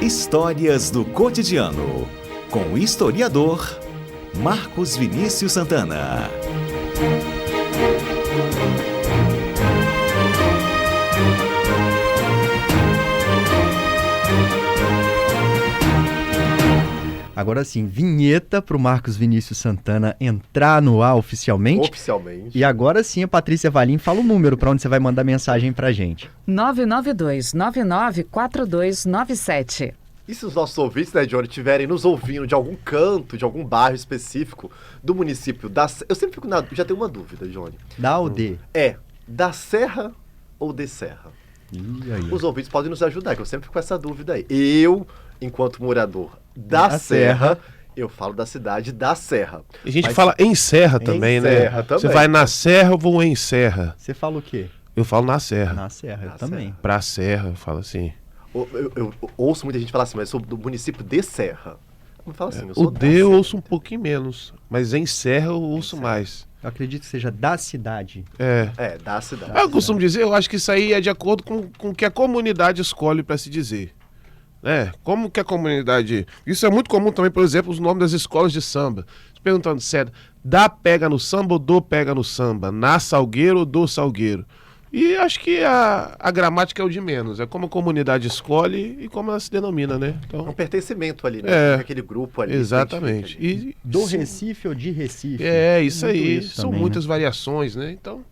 Histórias do cotidiano, com o historiador Marcos Vinícius Santana. Agora sim, vinheta para o Marcos Vinícius Santana entrar no ar oficialmente. Oficialmente. E agora sim, a Patrícia Valim fala o número para onde você vai mandar mensagem para a gente. 992-994297. E se os nossos ouvintes, né, Johnny, estiverem nos ouvindo de algum canto, de algum bairro específico do município da... Eu sempre fico na... Já tenho uma dúvida, Johnny. Da ou de? Da Serra ou de Serra? Os ouvintes podem nos ajudar, que eu sempre fico com essa dúvida aí. Eu, enquanto morador da Serra, eu falo da cidade da Serra. A gente fala em Serra também, né? Serra também. Você vai na Serra, eu vou em Serra. Você fala o quê? Eu falo na Serra. Na Serra, eu também. Pra Serra, eu falo assim. Eu ouço muita gente falar assim, mas eu sou do município de Serra. Eu falo assim, eu sou O D eu ouço um pouquinho menos, mas em Serra eu ouço mais. Eu acredito que seja da cidade. Da cidade. Eu costumo dizer, eu acho que isso aí é de acordo com o que a comunidade escolhe para se dizer. Como que a comunidade... Isso é muito comum também, por exemplo, os nomes das escolas de samba. Perguntando se é da pega no samba ou do pega no samba, na Salgueiro ou do Salgueiro. E acho que a gramática é o de menos. É como a comunidade escolhe e como ela se denomina, né? Então, um pertencimento ali, né? Aquele grupo ali. Exatamente. E, do Recife ou de Recife. Isso aí. Isso são também, muitas variações, né? Então...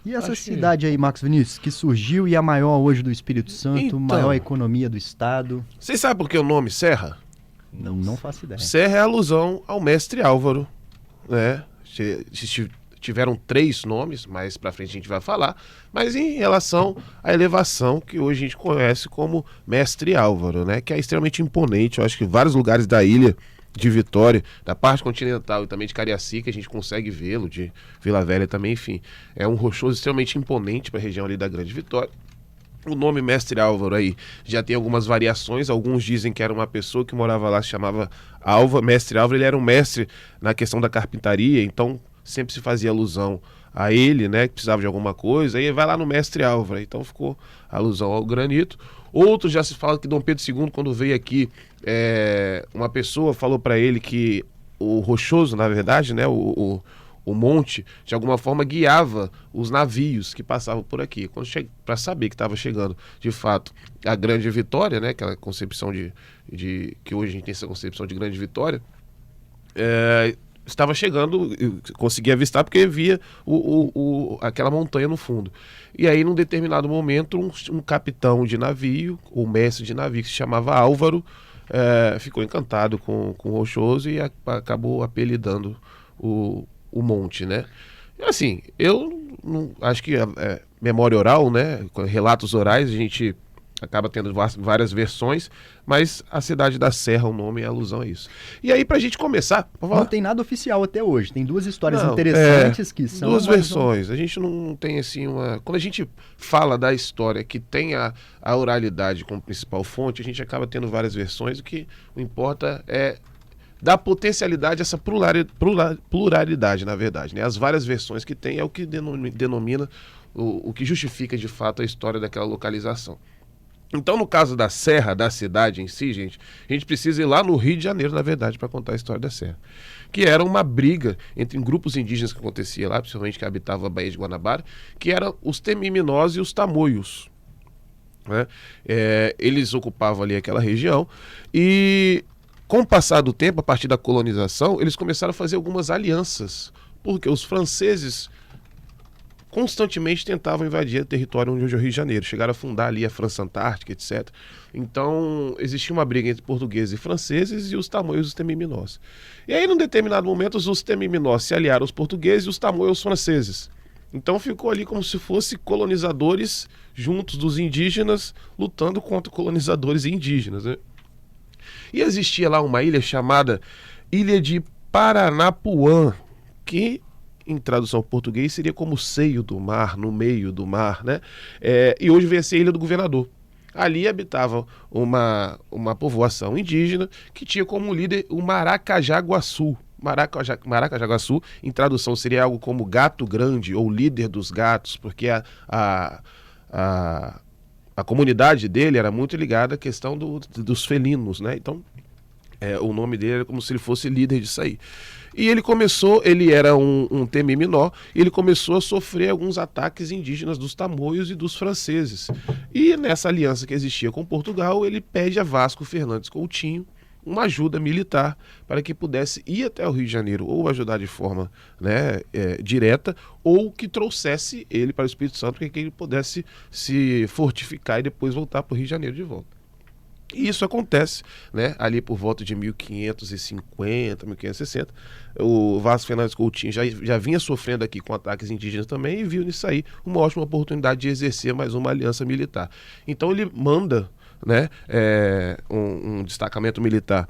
E essa cidade aí, Marcos Vinícius, que surgiu e é a maior hoje do Espírito Santo, maior economia do estado? Vocês sabem por que o nome Serra? Não faço ideia. Serra é alusão ao mestre Álvaro, né? Tiveram 3 nomes, mais pra frente a gente vai falar, mas em relação à elevação que hoje a gente conhece como mestre Álvaro, né? Que é extremamente imponente. Eu acho que vários lugares da ilha de Vitória, da parte continental e também de Cariacica, a gente consegue vê-lo, de Vila Velha também, enfim. É um rochoso extremamente imponente para a região ali da Grande Vitória. O nome Mestre Álvaro aí já tem algumas variações, alguns dizem que era uma pessoa que morava lá, se chamava Mestre Álvaro, ele era um mestre na questão da carpintaria, então sempre se fazia alusão a ele, né, que precisava de alguma coisa, aí vai lá no Mestre Álvaro, então ficou alusão ao granito. Outros já se fala que Dom Pedro II, quando veio aqui, uma pessoa falou para ele que o rochoso, na verdade, né, o monte, de alguma forma guiava os navios que passavam por aqui, para saber que estava chegando, de fato, a Grande Vitória, né, aquela concepção que hoje a gente tem essa concepção de Grande Vitória, estava chegando, conseguia avistar porque via aquela montanha no fundo. E aí, num determinado momento, um capitão de navio, o mestre de navio, que se chamava Álvaro, ficou encantado com o rochoso e acabou apelidando o monte, né? E assim, eu não, acho que memória oral, né? Com relatos orais, a gente acaba tendo várias versões, mas a cidade da Serra, o nome é alusão a isso. E aí, pra gente começar... Não tem nada oficial até hoje, tem 2 histórias interessantes que são... 2 versões, a gente não tem assim uma... Quando a gente fala da história que tem a oralidade como principal fonte, a gente acaba tendo várias versões, o que importa é dar potencialidade a essa pluralidade, na verdade, né? As várias versões que tem é o que denomina, o que justifica de fato a história daquela localização. Então, no caso da Serra, da cidade em si, gente, a gente precisa ir lá no Rio de Janeiro, na verdade, para contar a história da Serra. Que era uma briga entre grupos indígenas que acontecia lá, principalmente que habitavam a Baía de Guanabara, que eram os Temiminós e os Tamoios, né? Eles ocupavam ali aquela região e, com o passar do tempo, a partir da colonização, eles começaram a fazer algumas alianças, porque os franceses constantemente tentavam invadir o território onde hoje é o Rio de Janeiro, chegaram a fundar ali a França Antártica, etc. Então, existia uma briga entre portugueses e franceses e os tamoios e os temiminós. E aí, num determinado momento, os temiminós se aliaram aos portugueses e os tamoios aos franceses. Então, ficou ali como se fossem colonizadores juntos dos indígenas, lutando contra colonizadores indígenas, né? E existia lá uma ilha chamada Ilha de Paranapuã, que em tradução português seria como seio do mar, no meio do mar, né? E hoje vem a ser a Ilha do Governador. Ali habitava uma povoação indígena que tinha como líder o Maracajaguaçu. Maracajaguaçu, em tradução, seria algo como gato grande ou líder dos gatos, porque a comunidade dele era muito ligada à questão dos felinos, né? Então, o nome dele era como se ele fosse líder disso aí. E ele era um temimimó, e ele começou a sofrer alguns ataques indígenas dos tamoios e dos franceses. E nessa aliança que existia com Portugal, ele pede a Vasco Fernandes Coutinho uma ajuda militar para que pudesse ir até o Rio de Janeiro, ou ajudar de forma, né, direta, ou que trouxesse ele para o Espírito Santo para que ele pudesse se fortificar e depois voltar para o Rio de Janeiro de volta. E isso acontece, né, ali por volta de 1550, 1560. O Vasco Fernandes Coutinho já vinha sofrendo aqui com ataques indígenas também e viu nisso aí uma ótima oportunidade de exercer mais uma aliança militar. Então ele manda, né, um destacamento militar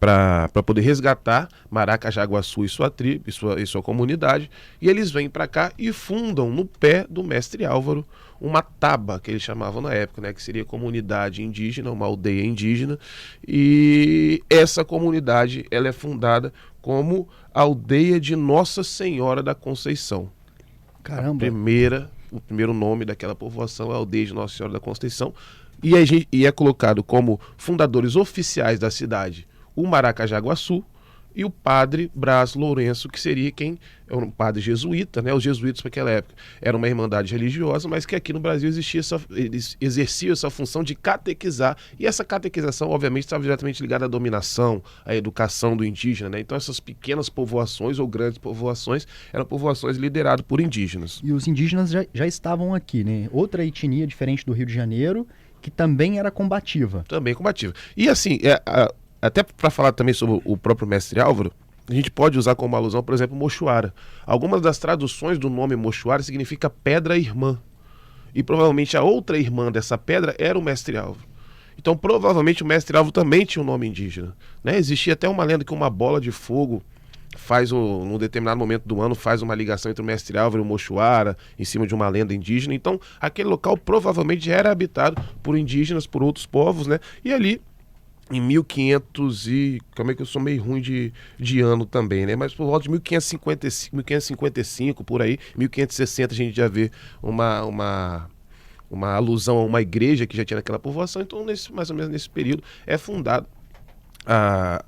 para poder resgatar Maracajaguaçu e sua tribo e sua comunidade, e eles vêm para cá e fundam no pé do mestre Álvaro uma taba, que eles chamavam na época, né, que seria comunidade indígena, uma aldeia indígena, e essa comunidade ela é fundada como Aldeia de Nossa Senhora da Conceição. Caramba! O primeiro nome daquela povoação é Aldeia de Nossa Senhora da Conceição, e é colocado como fundadores oficiais da cidade o Maracajaguaçu e o padre Brás Lourenço, que seria é um padre jesuíta, né? Os jesuítas naquela época eram uma irmandade religiosa, mas que aqui no Brasil eles exerciam essa função de catequizar, e essa catequização obviamente estava diretamente ligada à dominação, à educação do indígena, né? Então essas pequenas povoações ou grandes povoações eram povoações lideradas por indígenas. E os indígenas já estavam aqui, né? Outra etnia diferente do Rio de Janeiro, que também era combativa. Também combativa. E assim, até para falar também sobre o próprio mestre Álvaro, a gente pode usar como alusão, por exemplo, Mochuara. Algumas das traduções do nome Mochuara significa pedra irmã. E provavelmente a outra irmã dessa pedra era o mestre Álvaro. Então provavelmente o mestre Álvaro também tinha um nome indígena, né? Existia até uma lenda que uma bola de fogo num determinado momento do ano, faz uma ligação entre o mestre Álvaro e o Mochuara, em cima de uma lenda indígena. Então aquele local provavelmente era habitado por indígenas, por outros povos, né? E ali em 1500 e... Como é que eu sou meio ruim de ano também, né? Mas por volta de 1555, por aí, 1560, a gente já vê uma alusão a uma igreja que já tinha naquela povoação. Então, mais ou menos nesse período, é fundada a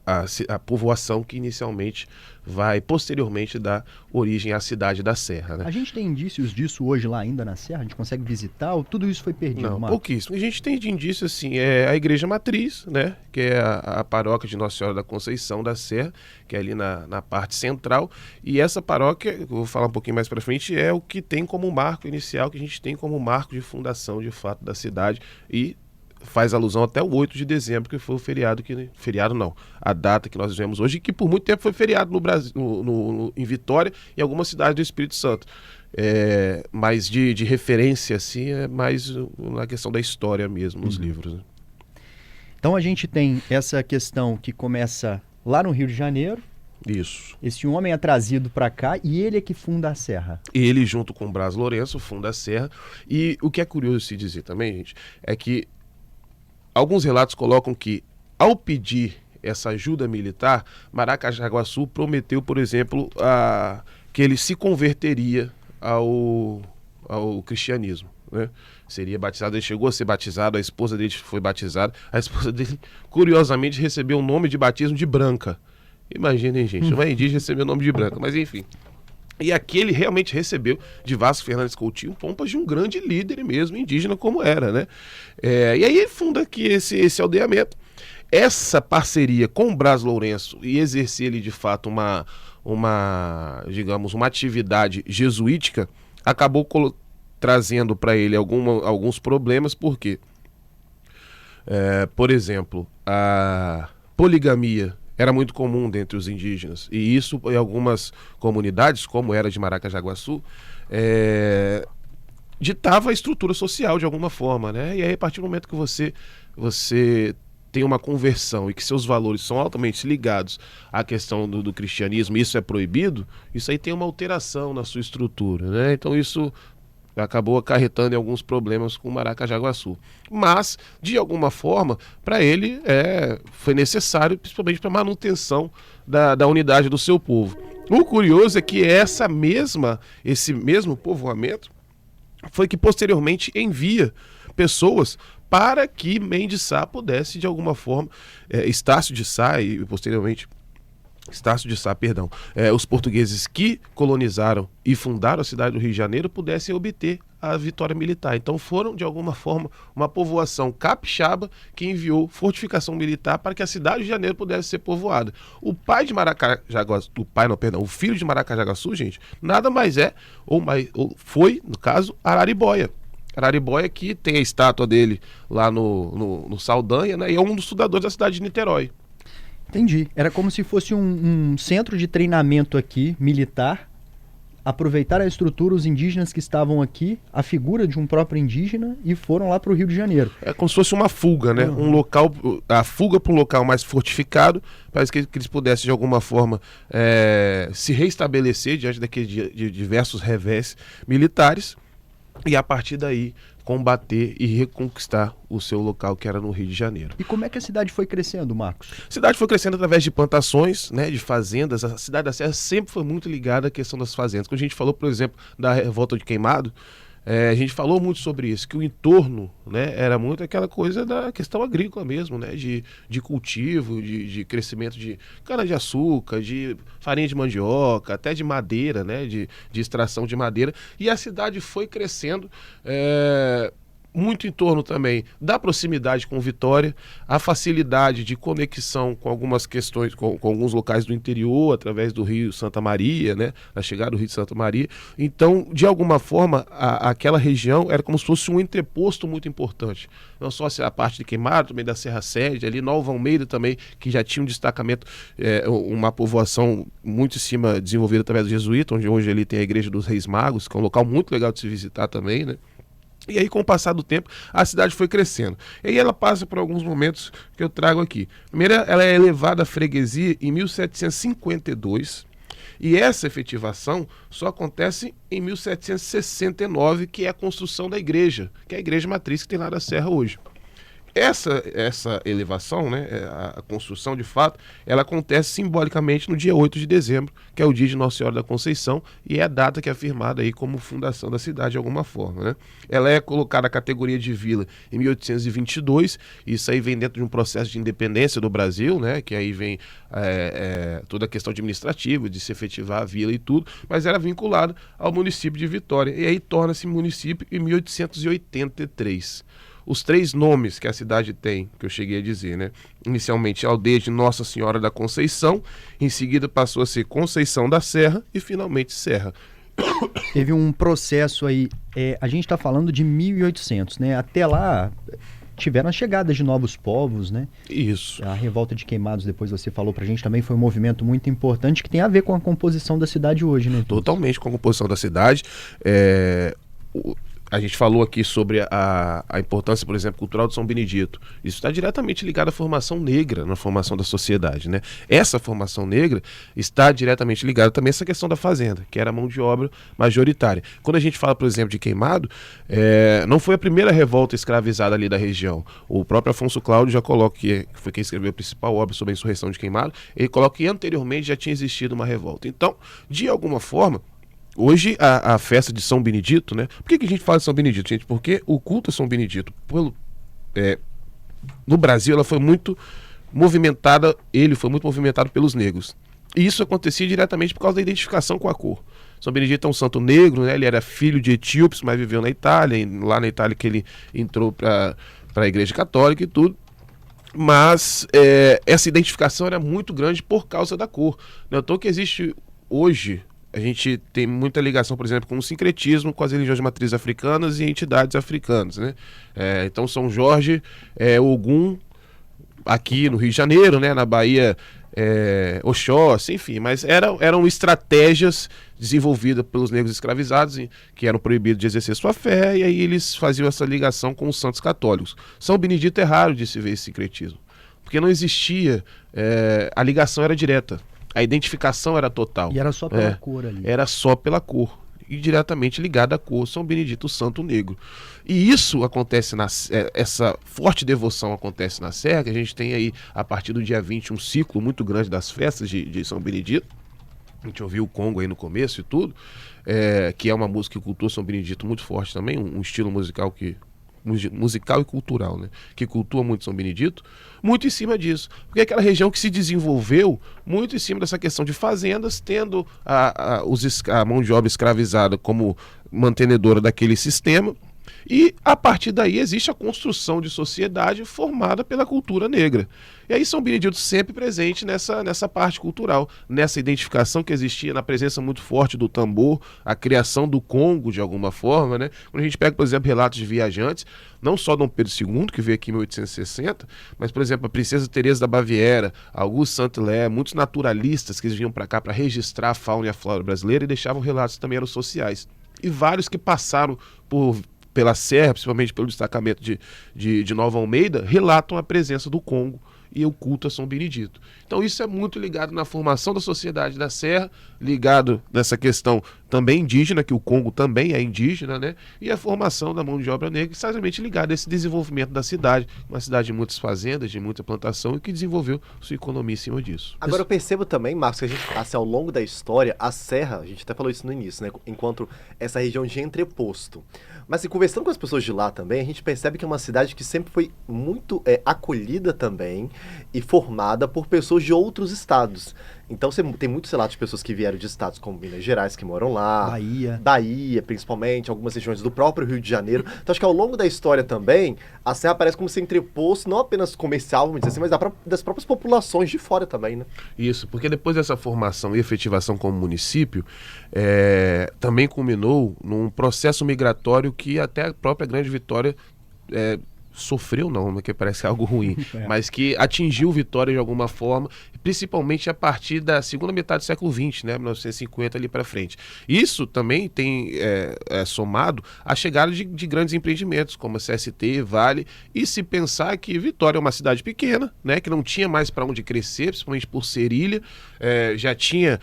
povoação que inicialmente vai posteriormente dar origem à cidade da Serra, né? A gente tem indícios disso hoje lá ainda na Serra? A gente consegue visitar ou tudo isso foi perdido? Não, Marcos? pouquíssimo. A gente tem de indício, assim, a igreja matriz, né, que é a paróquia de Nossa Senhora da Conceição da Serra, que é ali na parte central, e essa paróquia, eu vou falar um pouquinho mais para frente, é o que tem como marco inicial, que a gente tem como marco de fundação, de fato, da cidade, e faz alusão até o 8 de dezembro, que foi o feriado a data que nós vemos hoje, que por muito tempo foi feriado no Brasil, em Vitória e algumas cidades do Espírito Santo. Mas de referência, assim, é mais na questão da história mesmo, nos livros, né? Então a gente tem essa questão que começa lá no Rio de Janeiro. Isso. Esse homem é trazido para cá e ele é que funda a Serra. Ele, junto com o Brás Lourenço, funda a Serra. E o que é curioso se dizer também, gente, é que alguns relatos colocam que, ao pedir essa ajuda militar, Maracajaguaçu prometeu, por exemplo, que ele se converteria ao cristianismo, né? Seria batizado, ele chegou a ser batizado, a esposa dele foi batizada, a esposa dele, curiosamente, recebeu o nome de batismo de Branca. Imaginem, gente, uma indígena recebeu o nome de Branca, mas enfim. E aqui ele realmente recebeu de Vasco Fernandes Coutinho pompas de um grande líder mesmo, indígena como era, né? E aí ele funda aqui esse aldeamento. Essa parceria com o Brás Lourenço e exercer ele de fato digamos, uma atividade jesuítica, acabou trazendo para ele alguns problemas, porque, por exemplo, a poligamia era muito comum dentre os indígenas, e isso em algumas comunidades, como era de Maracajaguaçu, ditava a estrutura social de alguma forma, né? E aí, a partir do momento que você tem uma conversão e que seus valores são altamente ligados à questão do cristianismo, e isso é proibido, isso aí tem uma alteração na sua estrutura, né? Então isso acabou acarretando em alguns problemas com Maracajaguaçu. Mas, de alguma forma, para ele foi necessário, principalmente para a manutenção da unidade do seu povo. O curioso é que esse mesmo povoamento foi que posteriormente envia pessoas para que Mendes Sá pudesse, de alguma forma, Estácio de Sá e posteriormente Estácio de Sá, perdão, os portugueses que colonizaram e fundaram a cidade do Rio de Janeiro pudessem obter a vitória militar. Então foram, de alguma forma, uma povoação capixaba que enviou fortificação militar para que a cidade do Rio de Janeiro pudesse ser povoada. O filho de Maracajagaçu, gente, nada mais ou foi, no caso, Araribóia. Araribóia, que tem a estátua dele lá no Saldanha, né, e é um dos fundadores da cidade de Niterói. Entendi. Era como se fosse um centro de treinamento aqui, militar, aproveitar a estrutura, os indígenas que estavam aqui, a figura de um próprio indígena, e foram lá para o Rio de Janeiro. É como se fosse uma fuga, né? Um local, a fuga para um local mais fortificado, para que eles pudessem, de alguma forma, se reestabelecer diante daqueles de diversos revés militares, e a partir daí combater e reconquistar o seu local, que era no Rio de Janeiro. E como é que a cidade foi crescendo, Marcos? A cidade foi crescendo através de plantações, né, de fazendas. A cidade da Serra sempre foi muito ligada à questão das fazendas. Quando a gente falou, por exemplo, da revolta de Queimado, a gente falou muito sobre isso, que o entorno, né, era muito aquela coisa da questão agrícola mesmo, né, de cultivo, de crescimento de cana-de-açúcar, de farinha de mandioca, até de madeira, né, de extração de madeira. E a cidade foi crescendo muito em torno também da proximidade com Vitória, a facilidade de conexão com algumas questões, com alguns locais do interior, através do Rio Santa Maria, né, a chegada do Rio de Santa Maria. Então, de alguma forma, aquela região era como se fosse um entreposto muito importante. Não só a parte de Queimado, também da Serra Sede, ali Nova Almeida também, que já tinha um destacamento, uma povoação muito em cima, desenvolvida através do Jesuíta, onde hoje ali tem a Igreja dos Reis Magos, que é um local muito legal de se visitar também, né? E aí, com o passar do tempo, a cidade foi crescendo. E aí ela passa por alguns momentos que eu trago aqui. Primeiro, ela é elevada à freguesia em 1752, e essa efetivação só acontece em 1769, que é a construção da igreja, que é a igreja matriz que tem lá da Serra hoje. Essa elevação, né, a construção de fato, ela acontece simbolicamente no dia 8 de dezembro, que é o dia de Nossa Senhora da Conceição, e é a data que é afirmada aí como fundação da cidade de alguma forma, né? Ela é colocada na categoria de vila em 1822, isso aí vem dentro de um processo de independência do Brasil, né, que aí vem toda a questão administrativa, de se efetivar a vila e tudo, mas era vinculada ao município de Vitória, e aí torna-se município em 1883. Os 3 nomes que a cidade tem, que eu cheguei a dizer, né? Inicialmente, Aldeia de Nossa Senhora da Conceição, em seguida passou a ser Conceição da Serra e finalmente Serra. Teve um processo aí, a gente está falando de 1800, né? Até lá tiveram as chegadas de novos povos, né? Isso. A revolta de Queimados, depois você falou pra gente, também foi um movimento muito importante que tem a ver com a composição da cidade hoje, né? Totalmente com a composição da cidade. A gente falou aqui sobre a importância, por exemplo, cultural de São Benedito. Isso está diretamente ligado à formação negra, na formação da sociedade, né? Essa formação negra está diretamente ligada também a essa questão da fazenda, que era a mão de obra majoritária. Quando a gente fala, por exemplo, de Queimado, não foi a primeira revolta escravizada ali da região. O próprio Afonso Cláudio já coloca, que foi quem escreveu a principal obra sobre a insurreição de Queimado, ele coloca que anteriormente já tinha existido uma revolta. Então, de alguma forma, hoje, a festa de São Benedito, né? Por que a gente fala de São Benedito, gente? Porque o culto a São Benedito, no Brasil, ele foi muito movimentado pelos negros. E isso acontecia diretamente por causa da identificação com a cor. São Benedito é um santo negro, né? Ele era filho de etíopes, mas viveu na Itália, e lá na Itália que ele entrou para a Igreja Católica e tudo. Mas essa identificação era muito grande por causa da cor. Então, que existe hoje... A gente tem muita ligação, por exemplo, com o sincretismo, com as religiões de matriz africanas e entidades africanas, né? Então, São Jorge, Ogum, aqui no Rio de Janeiro, né? Na Bahia, Oxóssi, enfim. Mas eram estratégias desenvolvidas pelos negros escravizados, que eram proibidos de exercer sua fé, e aí eles faziam essa ligação com os santos católicos. São Benedito é raro de se ver esse sincretismo, porque não existia, a ligação era direta. A identificação era total. E era só pela cor ali. Era só pela cor. E diretamente ligada à cor, São Benedito, o Santo Negro. E isso acontece, essa forte devoção acontece na Serra, que a gente tem aí, a partir do dia 20, um ciclo muito grande das festas de São Benedito. A gente ouviu o Congo aí no começo e tudo, que é uma música e cultura São Benedito muito forte também, um estilo musical que musical e cultural, né? Que cultua muito São Benedito, muito em cima disso. Porque é aquela região que se desenvolveu muito em cima dessa questão de fazendas, tendo a mão de obra escravizada como mantenedora daquele sistema. E a partir daí existe a construção de sociedade formada pela cultura negra. E aí São Benedito sempre presente nessa parte cultural, nessa identificação que existia, na presença muito forte do tambor, a criação do Congo de alguma forma, né? Quando a gente pega, por exemplo, relatos de viajantes, não só Dom Pedro II, que veio aqui em 1860, mas, por exemplo, a Princesa Teresa da Baviera, Auguste Saint-Hilaire, muitos naturalistas que vinham para cá para registrar a fauna e a flora brasileira e deixavam relatos também eram sociais. E vários que passaram pela Serra, principalmente pelo destacamento de Nova Almeida, relatam a presença do Congo e o culto a São Benedito. Então isso é muito ligado na formação da sociedade da Serra, ligado nessa questão também indígena, que o Congo também é indígena, né? E a formação da mão de obra negra, exatamente ligada a esse desenvolvimento da cidade, uma cidade de muitas fazendas, de muita plantação e que desenvolveu sua economia em cima disso. Agora eu percebo também, Marcos, que a gente, assim, ao longo da história, a Serra, a gente até falou isso no início, né? Enquanto essa região de entreposto. Mas, assim, conversando com as pessoas de lá também, a gente percebe que é uma cidade que sempre foi muito acolhida também e formada por pessoas de outros estados. Então você tem muitos relatos de pessoas que vieram de estados como Minas Gerais, que moram lá. Bahia, principalmente, algumas regiões do próprio Rio de Janeiro. Então acho que ao longo da história também, a Serra aparece como se entreposto, não apenas comercial, vamos dizer assim, mas das próprias populações de fora também, né? Isso, porque depois dessa formação e efetivação como município, também culminou num processo migratório que até a própria Grande Vitória sofreu não, porque parece algo ruim, mas que atingiu Vitória de alguma forma, principalmente a partir da segunda metade do século XX, né, 1950 ali para frente. Isso também tem somado a chegada de grandes empreendimentos, como a CST, Vale, e se pensar que Vitória é uma cidade pequena, né, que não tinha mais para onde crescer, principalmente por ser ilha, já tinha...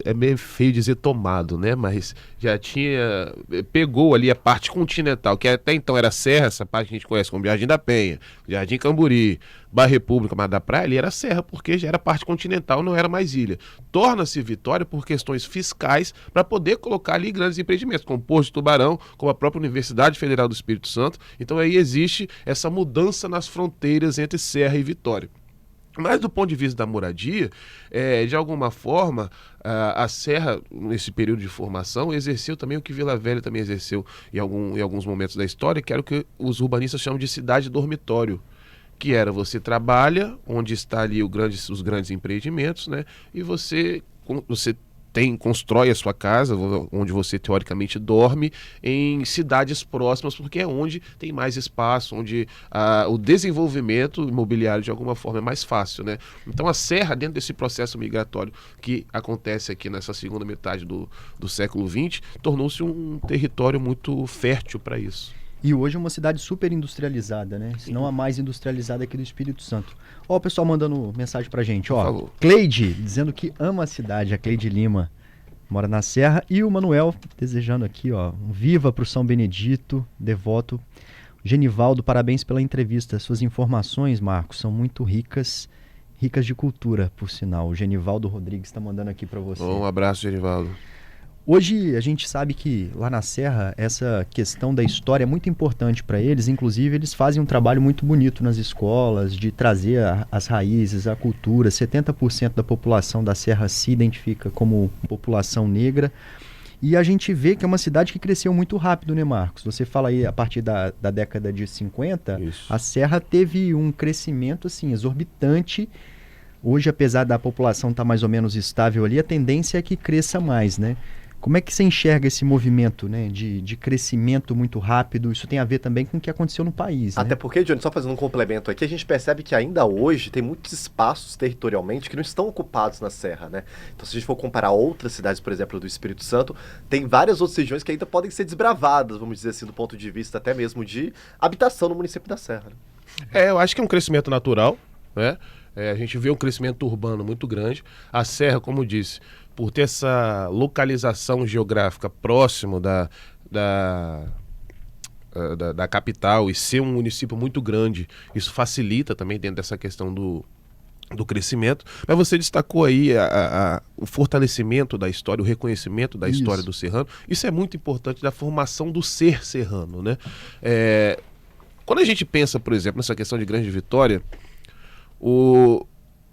é meio feio dizer tomado, né? Mas já pegou ali a parte continental, que até então era serra, essa parte que a gente conhece como Jardim da Penha, Jardim Camburi, Barra República, Mar da Praia, ali era serra, porque já era parte continental, não era mais ilha. Torna-se Vitória por questões fiscais para poder colocar ali grandes empreendimentos, como Porto de Tubarão, como a própria Universidade Federal do Espírito Santo. Então aí existe essa mudança nas fronteiras entre Serra e Vitória. Mas do ponto de vista da moradia, de alguma forma, a Serra, nesse período de formação, exerceu também o que Vila Velha também exerceu em alguns momentos da história, que era o que os urbanistas chamam de cidade dormitório, que era você trabalha, onde está ali os grandes empreendimentos, né? E você constrói a sua casa, onde você teoricamente dorme, em cidades próximas, porque é onde tem mais espaço, onde o desenvolvimento imobiliário de alguma forma é mais fácil, né? Então a Serra, dentro desse processo migratório que acontece aqui nessa segunda metade do século XX, tornou-se um território muito fértil para isso. E hoje é uma cidade super industrializada, né? Se não a mais industrializada aqui do Espírito Santo. Ó, o pessoal mandando mensagem pra gente, ó. Falou. Cleide, dizendo que ama a cidade, a Cleide Lima, mora na Serra. E o Manuel, desejando aqui, ó, um viva pro São Benedito, devoto. Genivaldo, parabéns pela entrevista. Suas informações, Marcos, são muito ricas de cultura, por sinal. O Genivaldo Rodrigues está mandando aqui pra você. Um abraço, Genivaldo. Hoje a gente sabe que lá na Serra essa questão da história é muito importante para eles, inclusive eles fazem um trabalho muito bonito nas escolas de trazer as raízes, a cultura. 70% da população da Serra se identifica como população negra e a gente vê que é uma cidade que cresceu muito rápido, né, Marcos? Você fala aí a partir da década de 50, Isso. A Serra teve um crescimento assim exorbitante. Hoje, apesar da população estar mais ou menos estável ali, a tendência é que cresça mais, né? Como é que você enxerga esse movimento, né, de crescimento muito rápido? Isso tem a ver também com o que aconteceu no país, né? Até porque, Johnny, só fazendo um complemento aqui, a gente percebe que ainda hoje tem muitos espaços territorialmente que não estão ocupados na Serra, né? Então, se a gente for comparar outras cidades, por exemplo, do Espírito Santo, tem várias outras regiões que ainda podem ser desbravadas, vamos dizer assim, do ponto de vista até mesmo de habitação no município da Serra, né? Eu acho que é um crescimento natural, né? A gente vê um crescimento urbano muito grande. A Serra, como disse, por ter essa localização geográfica próximo da capital e ser um município muito grande, isso facilita também dentro dessa questão do crescimento, mas você destacou aí o fortalecimento da história, o reconhecimento da história do serrano. Isso é muito importante da formação do ser serrano, né? Quando a gente pensa, por exemplo, nessa questão de Grande Vitória,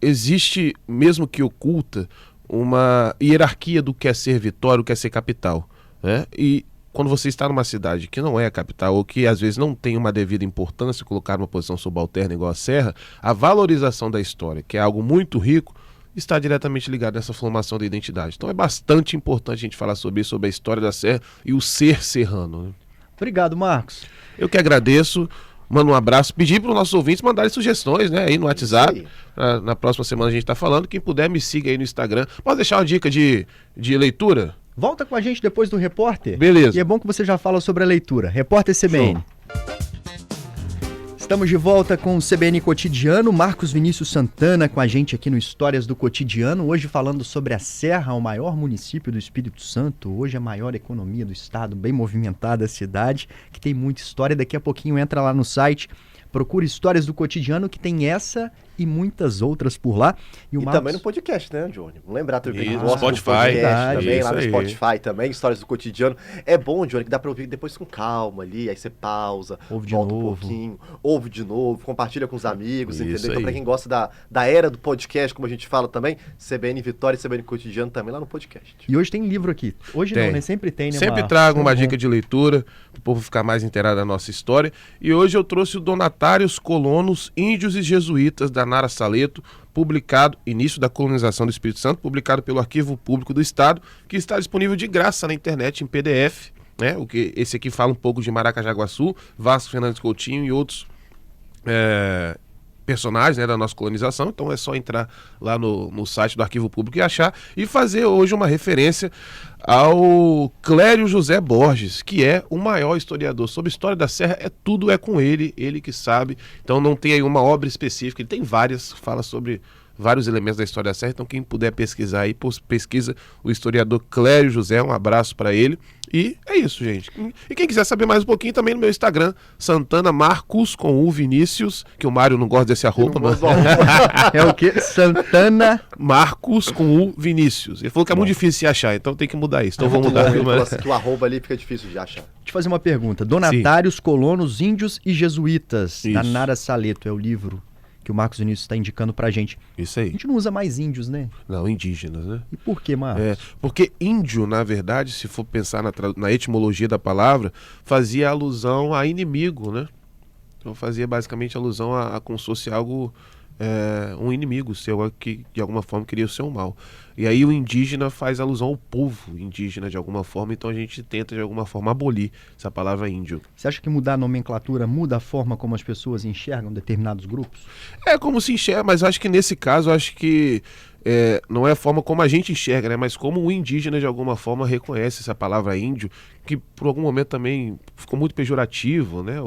existe, mesmo que oculta, uma hierarquia do que é ser Vitória, o que é ser capital, né? E quando você está numa cidade que não é a capital ou que às vezes não tem uma devida importância, colocar numa posição subalterna igual a Serra, a valorização da história, que é algo muito rico, está diretamente ligado nessa formação da identidade. Então é bastante importante a gente falar sobre isso, sobre a história da Serra e o ser serrano, né? Obrigado, Marcos. Eu que agradeço, mando um abraço, pedir para os nossos ouvintes mandarem sugestões, né, aí no WhatsApp. Na próxima semana a gente está falando. Quem puder, me siga aí no Instagram. Pode deixar uma dica de leitura? Volta com a gente depois do Repórter. Beleza. E é bom que você já fala sobre a leitura. Repórter CBN. Show. Estamos de volta com o CBN Cotidiano. Marcos Vinícius Santana com a gente aqui no Histórias do Cotidiano. Hoje falando sobre a Serra, o maior município do Espírito Santo. Hoje a maior economia do estado, bem movimentada a cidade, que tem muita história. Daqui a pouquinho entra lá no site, procura Histórias do Cotidiano, que tem essa e muitas outras por lá. E Marcos... também no podcast, né, Johnny? Vamos lembrar também que no Spotify. Também, lá no Spotify também, Histórias do Cotidiano. É bom, Johnny, que dá pra ouvir depois com calma ali, aí você pausa, ouve volta um pouquinho, ouve de novo, compartilha com os amigos, entendeu? Então pra quem gosta da era do podcast, como a gente fala também, CBN Vitória e CBN Cotidiano também lá no podcast. E hoje tem livro aqui. Hoje tem. Não, né? Sempre tem, né, Sempre trago uma dica de leitura, para o povo ficar mais inteirado da nossa história. E hoje eu trouxe o Donatários, Colonos, Índios e Jesuítas, da Nara Saleto, publicado, início da colonização do Espírito Santo, publicado pelo Arquivo Público do Estado, que está disponível de graça na internet, em PDF, né? Esse aqui fala um pouco de Maracajaguaçu, Vasco Fernandes Coutinho e outros personagens, né, da nossa colonização. Então é só entrar lá no site do Arquivo Público e achar, e fazer hoje uma referência ao Clério José Borges, que é o maior historiador sobre a história da Serra. Tudo é com ele que sabe. Então não tem aí uma obra específica, ele tem várias, fala sobre vários elementos da história da Serra. Então quem puder pesquisar aí, pesquisa o historiador Clério José, um abraço para ele. E é isso, gente. E quem quiser saber mais um pouquinho, também no meu Instagram, Santana Marcos, com o Vinícius, que o Mário não gosta desse arroba, mas... É o quê? Santana Marcos com o Vinícius. Ele falou que é muito difícil de achar, então tem que mudar isso. Então vou mudar. Ele falou assim que o arroba ali fica difícil de achar. Deixa eu fazer uma pergunta. Donatários, Colonos, Índios e Jesuítas, da Nara Saleto, é o livro que o Marcos Vinícius está indicando pra gente. Isso aí. A gente não usa mais índios, né? Não, indígenas, né? E por que, Marcos? Porque índio, na verdade, se for pensar na etimologia da palavra, fazia alusão a inimigo, né? Então fazia basicamente alusão a como se fosse algo, um inimigo seu, que de alguma forma queria o seu mal. E aí o indígena faz alusão ao povo indígena de alguma forma, então a gente tenta de alguma forma abolir essa palavra índio. Você acha que mudar a nomenclatura muda a forma como as pessoas enxergam determinados grupos? É como se enxerga, mas acho que nesse caso, não é a forma como a gente enxerga, né? Mas como o indígena de alguma forma reconhece essa palavra índio, que por algum momento também ficou muito pejorativo, né?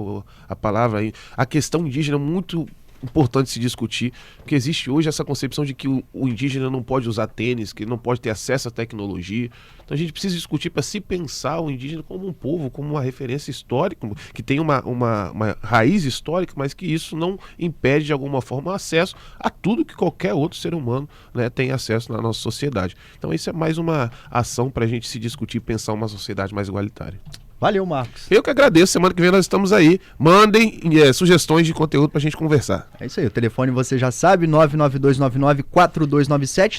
A palavra, a questão indígena é muito importante se discutir, porque existe hoje essa concepção de que o indígena não pode usar tênis, que ele não pode ter acesso à tecnologia. Então a gente precisa discutir para se pensar o indígena como um povo, como uma referência histórica, que tem uma raiz histórica, mas que isso não impede de alguma forma o acesso a tudo que qualquer outro ser humano, né, tem acesso na nossa sociedade. Então isso é mais uma ação para a gente se discutir e pensar uma sociedade mais igualitária. Valeu, Marcos. Eu que agradeço. Semana que vem nós estamos aí. Mandem sugestões de conteúdo pra gente conversar. É isso aí. O telefone você já sabe, 992994297.